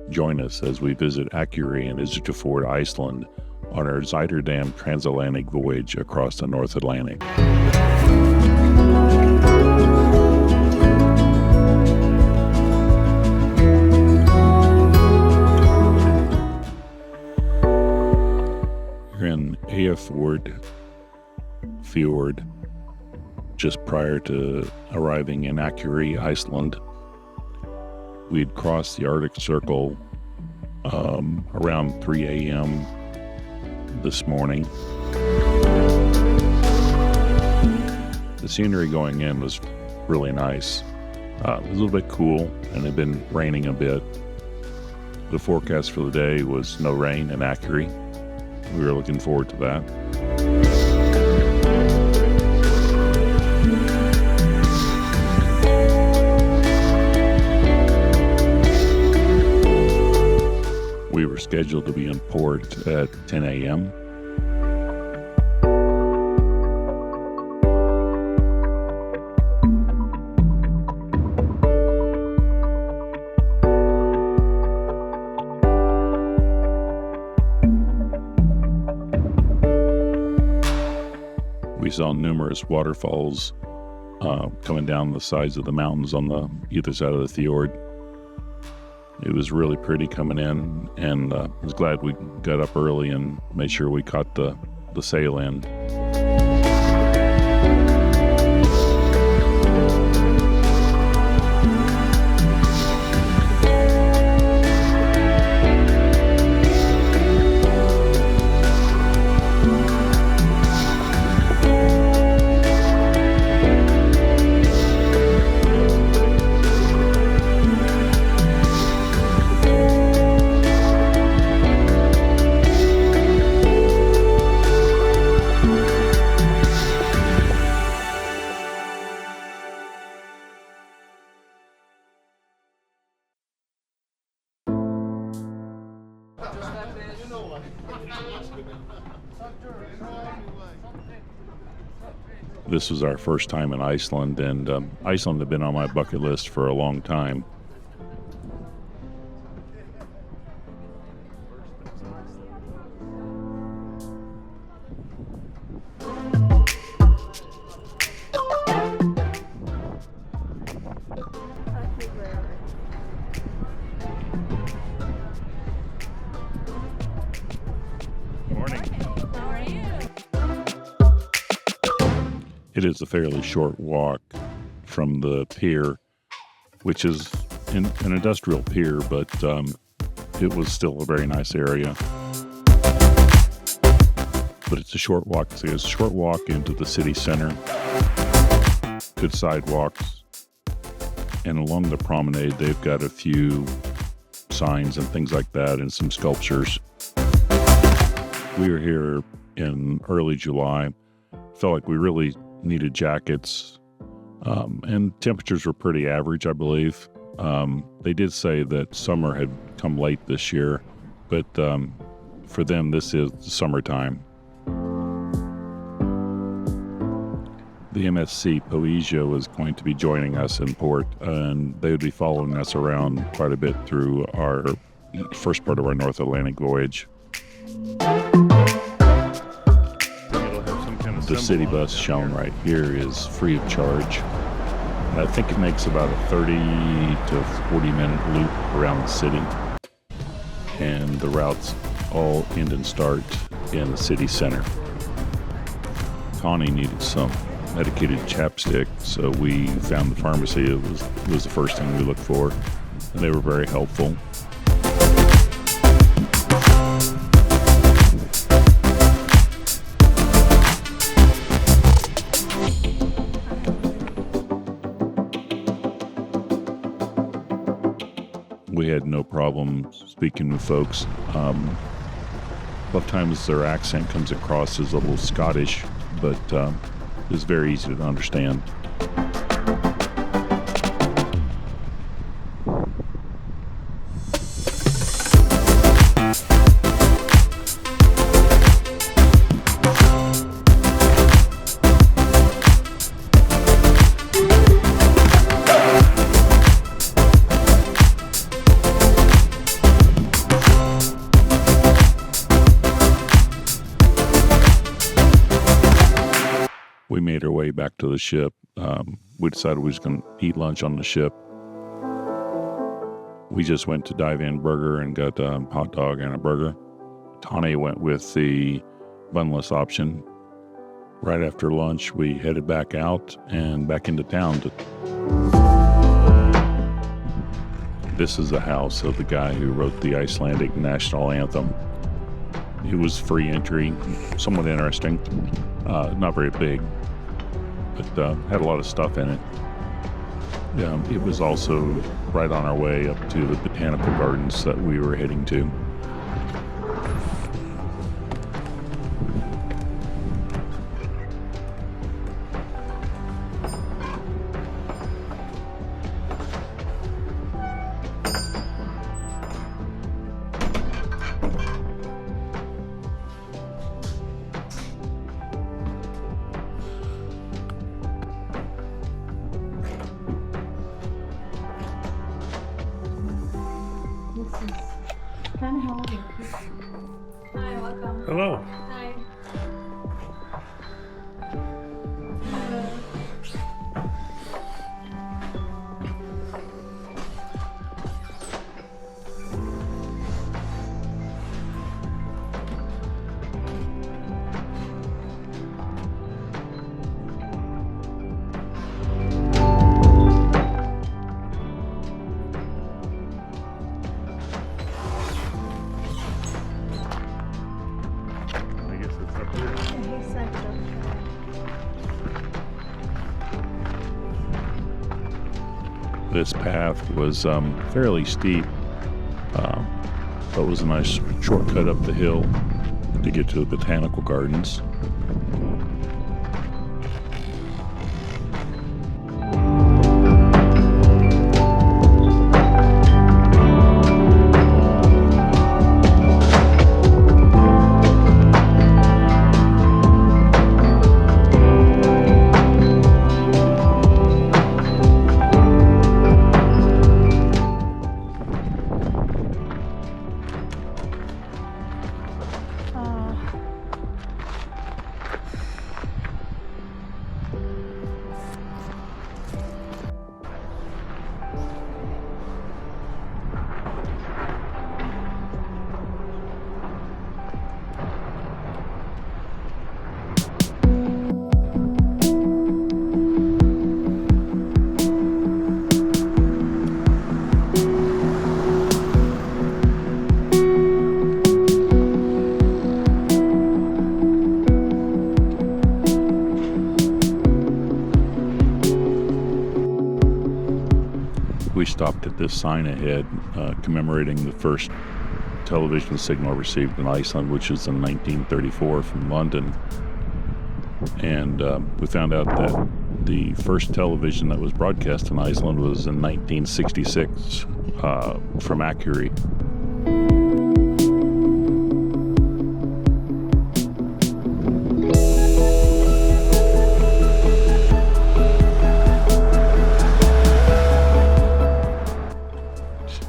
Join us as we visit Akureyri and Ísafjörður Iceland on our Rotterdam transatlantic voyage across the North Atlantic. We're in Ísafjörður Fjord just prior to arriving in Akureyri, Iceland. We'd crossed the Arctic Circle around 3 a.m. this morning. The scenery going in was really nice. It was a little bit cool, and it had been raining a bit. The forecast for the day was no rain in Akureyri. We were looking forward to that. We were scheduled to be in port at 10 a.m. We saw numerous waterfalls coming down the sides of the mountains on the either side of the fjord. It was really pretty coming in, and I was glad we got up early and made sure we caught the sail in. This was our first time in Iceland, and Iceland had been on my bucket list for a long time. It is a fairly short walk from the pier, which is an industrial pier, but it was still a very nice area. But it's a short walk. So it's a short walk into the city center, good sidewalks, and along the promenade they've got a few signs and things like that and some sculptures. We were here in early July. Felt like we really needed jackets, and temperatures were pretty average, I believe. They did say that summer had come late this year, but for them this is summertime. The MSC Poesia was going to be joining us in port, and they would be following us around quite a bit through our first part of our North Atlantic voyage. The city bus shown right here is free of charge. And I think it makes about a 30 to 40 minute loop around the city. And the routes all end and start in the city center. Connie needed some medicated chapstick, so we found the pharmacy. It was the first thing we looked for, and they were very helpful. We had no problem speaking with folks. A lot of times their accent comes across as a little Scottish, but it's very easy to understand. We made our way back to the ship. We decided we was going to eat lunch on the ship. We just went to Dive In Burger and got a hot dog and a burger. Tane went with the bunless option. Right after lunch, we headed back out and back into town. This is the house of the guy who wrote the Icelandic national anthem. It was free entry, somewhat interesting. Not very big, but had a lot of stuff in it. It was also right on our way up to the botanical gardens that we were heading to. Hi, welcome. Hello. Hi. This path was fairly steep, but was a nice shortcut up the hill to get to the botanical gardens. We stopped at this sign ahead commemorating the first television signal received in Iceland, which is in 1934 from London. And we found out that the first television that was broadcast in Iceland was in 1966 from Akureyri.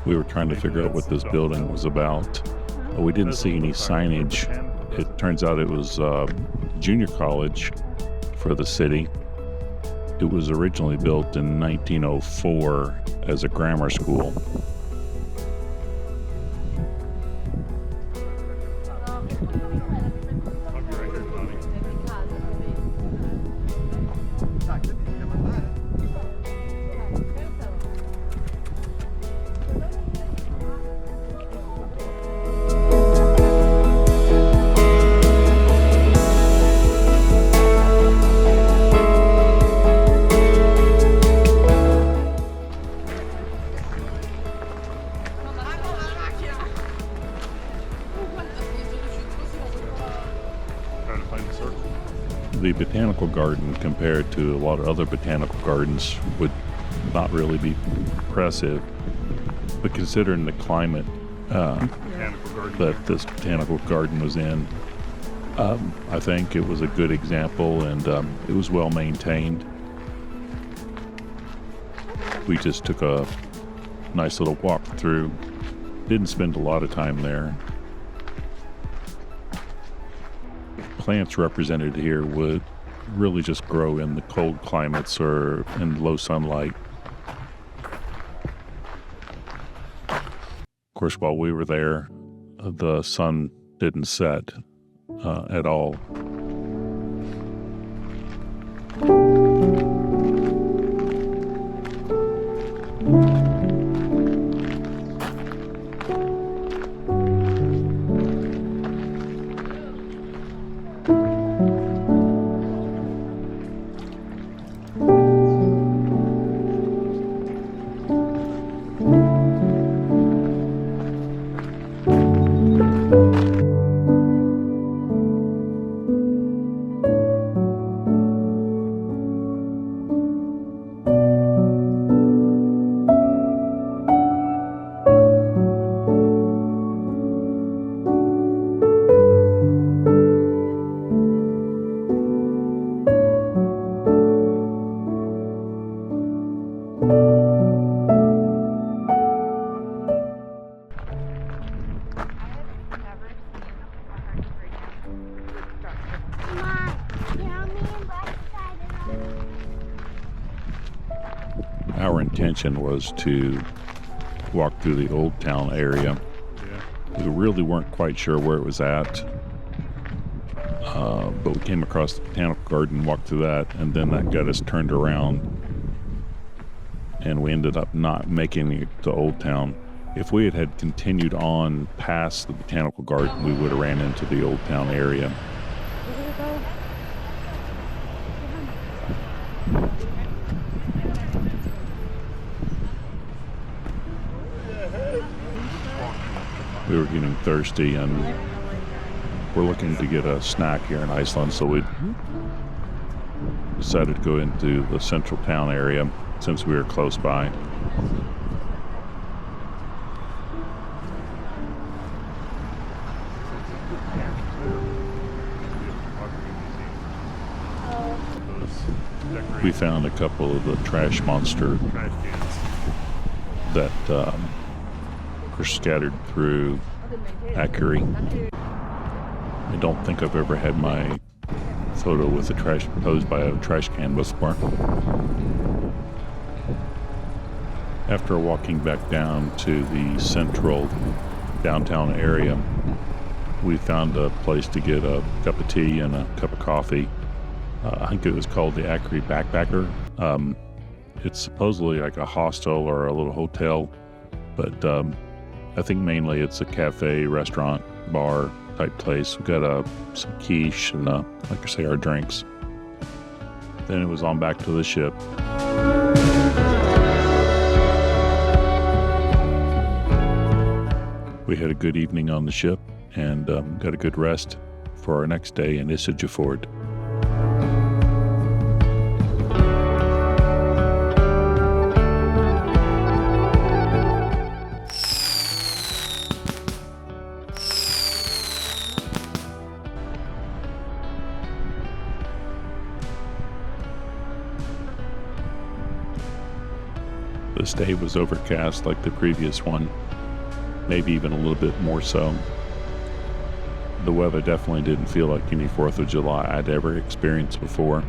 We were trying to figure out what this building was about. We didn't see any signage. It turns out it was junior college for the city. It was originally built in 1904 as a grammar school. The botanical garden, compared to a lot of other botanical gardens, would not really be impressive. But considering the climate that this botanical garden was in, I think it was a good example, and it was well maintained. We just took a nice little walk through. Didn't spend a lot of time there. Plants represented here really just grow in the cold climates or in low sunlight. Of course, while we were there, the sun didn't set at all. Our intention was to walk through the Old Town area. We really weren't quite sure where it was at, but we came across the botanical garden, walked through that, and then that got us turned around, and we ended up not making it to Old Town. If we had continued on past the botanical garden, we would have ran into the Old Town area. We were getting thirsty, and we're looking to get a snack here in Iceland, so we decided to go into the central town area since we were close by. We found a couple of the trash monster that were scattered through Akureyri. I don't think I've ever had my photo with a trash posed by a trash can before. After walking back down to the central downtown area, we found a place to get a cup of tea and a cup of coffee. I think it was called the Akureyri Backpacker. It's supposedly like a hostel or a little hotel, but I think mainly it's a cafe, restaurant, bar type place. We got some quiche and, like I say, our drinks. Then it was on back to the ship. We had a good evening on the ship and got a good rest for our next day in Ísafjörður. This day was overcast like the previous one, maybe even a little bit more so. The weather definitely didn't feel like any 4th of July I'd ever experienced before.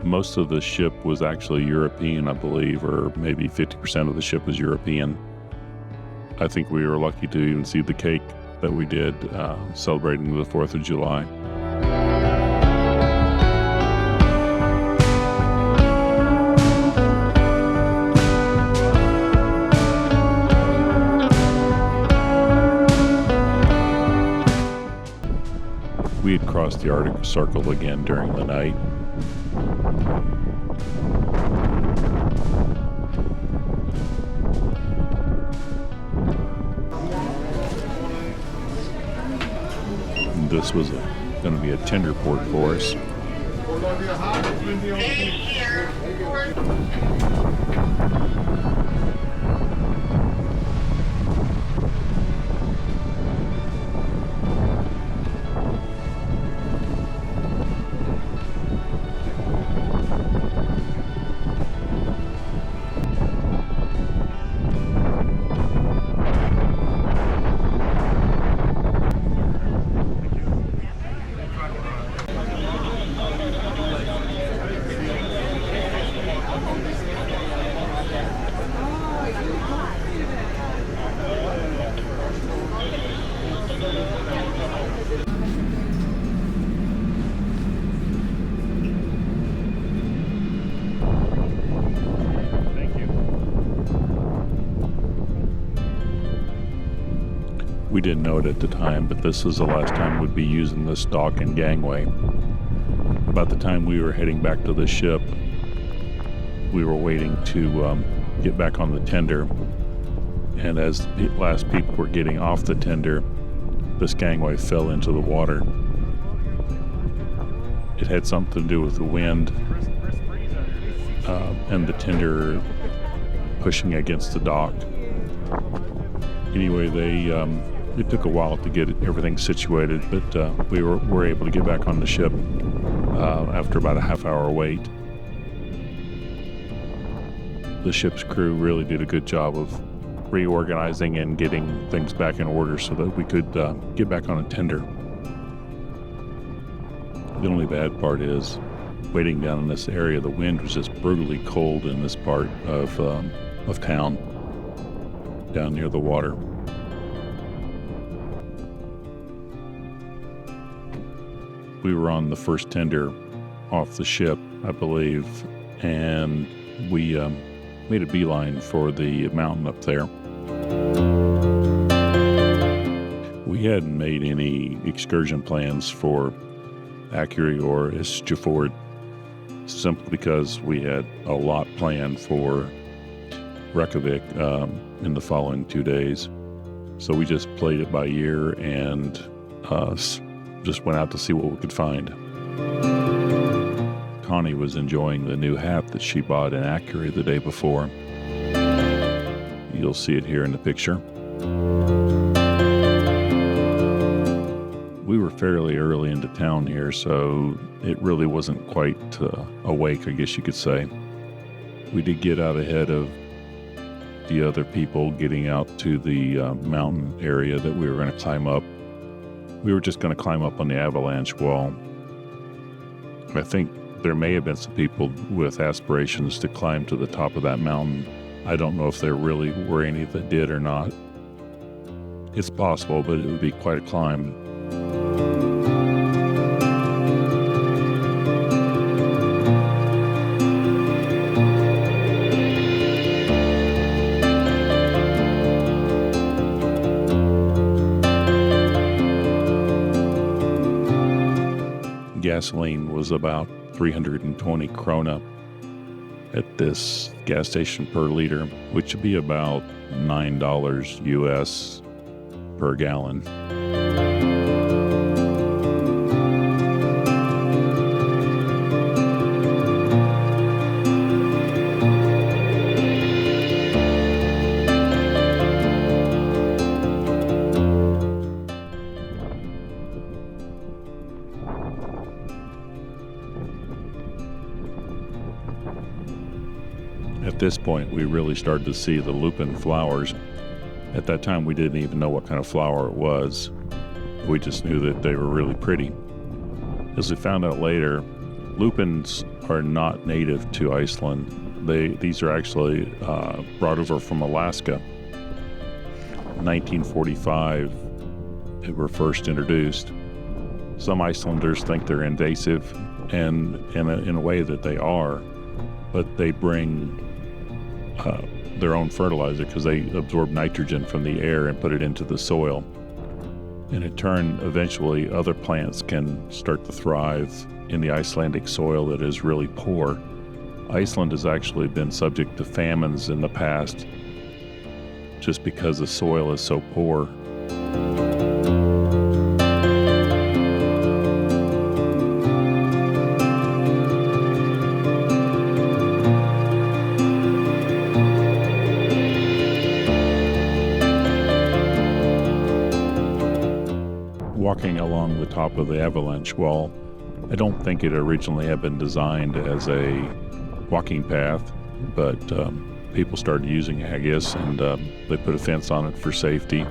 Most of the ship was actually European, I believe, or maybe 50% of the ship was European. I think we were lucky to even see the cake that we did celebrating the 4th of July. We had crossed the Arctic Circle again during the night. And this was going to be a tender port for us. We didn't know it at the time, but this was the last time we'd be using this dock and gangway. About the time we were heading back to the ship, we were waiting to get back on the tender, and as the last people were getting off the tender, this gangway fell into the water. It had something to do with the wind and the tender pushing against the dock. Anyway, it took a while to get everything situated, but we were able to get back on the ship after about a half-hour wait. The ship's crew really did a good job of reorganizing and getting things back in order so that we could get back on a tender. The only bad part is waiting down in this area. The wind was just brutally cold in this part of town, down near the water. We were on the first tender off the ship, I believe, and we made a beeline for the mountain up there. We hadn't made any excursion plans for Akureyri or Ísafjörður, simply because we had a lot planned for Reykjavik in the following 2 days. So we just played it by ear and just went out to see what we could find. Connie was enjoying the new hat that she bought in Akureyri the day before. You'll see it here in the picture. We were fairly early into town here, so it really wasn't quite awake, I guess you could say. We did get out ahead of the other people getting out to the mountain area that we were going to climb up. We were just going to climb up on the avalanche wall. I think there may have been some people with aspirations to climb to the top of that mountain. I don't know if there really were any that did or not. It's possible, but it would be quite a climb. Gasoline was about 320 krona at this gas station per liter, which would be about $9 US per gallon. At this point, we really started to see the lupin flowers. At that time, we didn't even know what kind of flower it was. We just knew that they were really pretty. As we found out later, lupins are not native to Iceland. These are actually brought over from Alaska. In 1945, they were first introduced. Some Icelanders think they're invasive, and in a way that they are, but they bring their own fertilizer because they absorb nitrogen from the air and put it into the soil. And in turn, eventually other plants can start to thrive in the Icelandic soil that is really poor. Iceland has actually been subject to famines in the past just because the soil is so poor. Walking along the top of the avalanche wall, I don't think it originally had been designed as a walking path, but people started using it, I guess, and they put a fence on it for safety.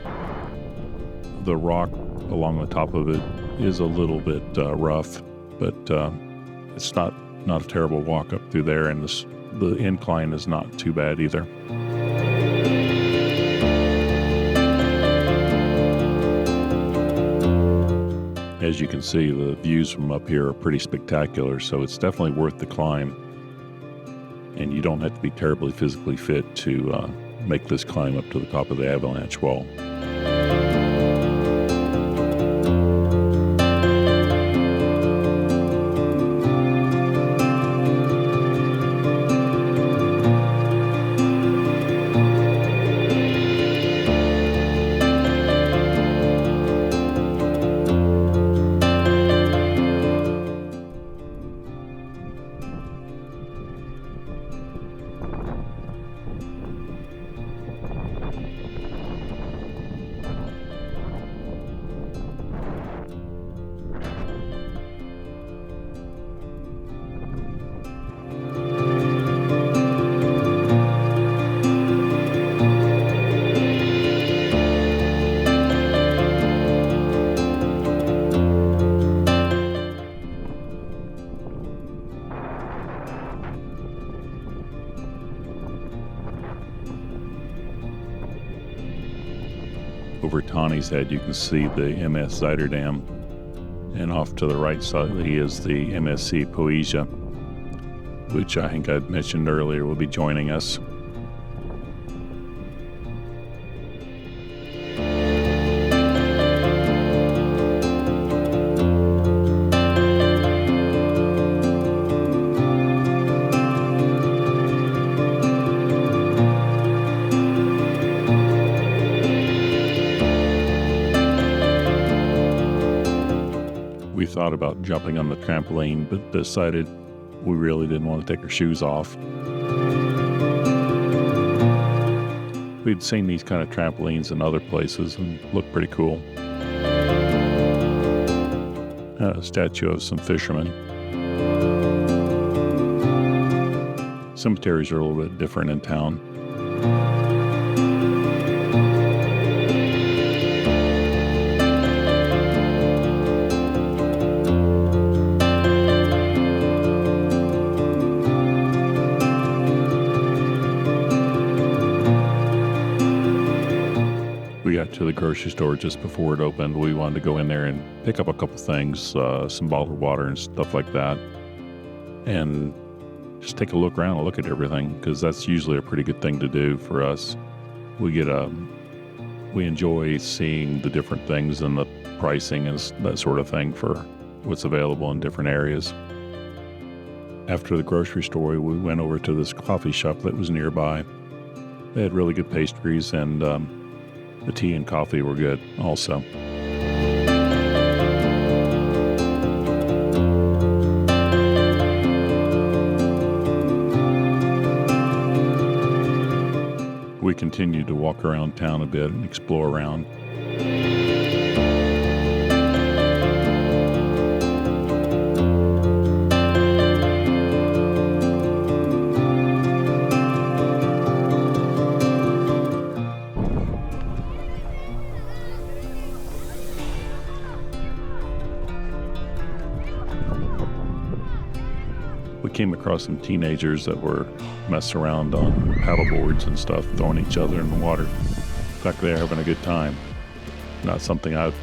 The rock along the top of it is a little bit rough, but it's not a terrible walk up through there, and the incline is not too bad either. As you can see, the views from up here are pretty spectacular, so it's definitely worth the climb. And you don't have to be terribly physically fit to make this climb up to the top of the avalanche wall. over Tawny's Head, you can see the MS Zuiderdam, and off to the right slightly is the MSC Poesia, which I think I mentioned earlier will be joining us. We thought about jumping on the trampoline, but decided we really didn't want to take our shoes off. We'd seen these kind of trampolines in other places and looked pretty cool. A statue of some fishermen. Cemeteries are a little bit different in town. We got to the grocery store just before it opened. We wanted to go in there and pick up a couple things, some bottled water and stuff like that, and just take a look around and look at everything, because that's usually a pretty good thing to do for us. We enjoy seeing the different things and the pricing and that sort of thing for what's available in different areas. After the grocery store, we went over to this coffee shop that was nearby. They had really good pastries, and the tea and coffee were good also. We continued to walk around town a bit and explore around. We came across some teenagers that were messing around on paddleboards and stuff, throwing each other in the water. Looked like they're having a good time. Not something I'd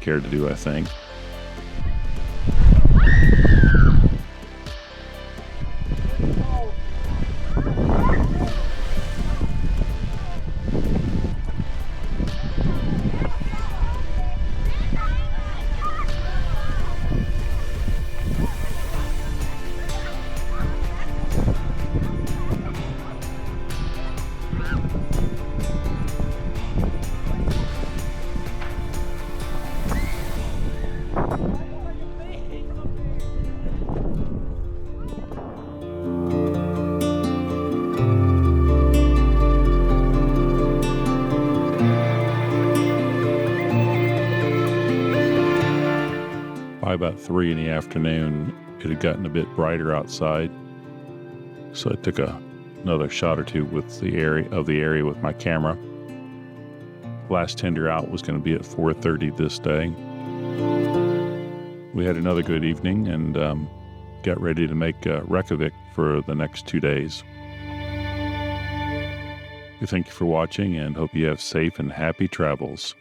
care to do, I think. By about 3 in the afternoon, it had gotten a bit brighter outside, so I took another shot or two with the area with my camera. Last tender out was going to be at 4:30 this day. We had another good evening and got ready to make Reykjavik for the next 2 days. We thank you for watching and hope you have safe and happy travels.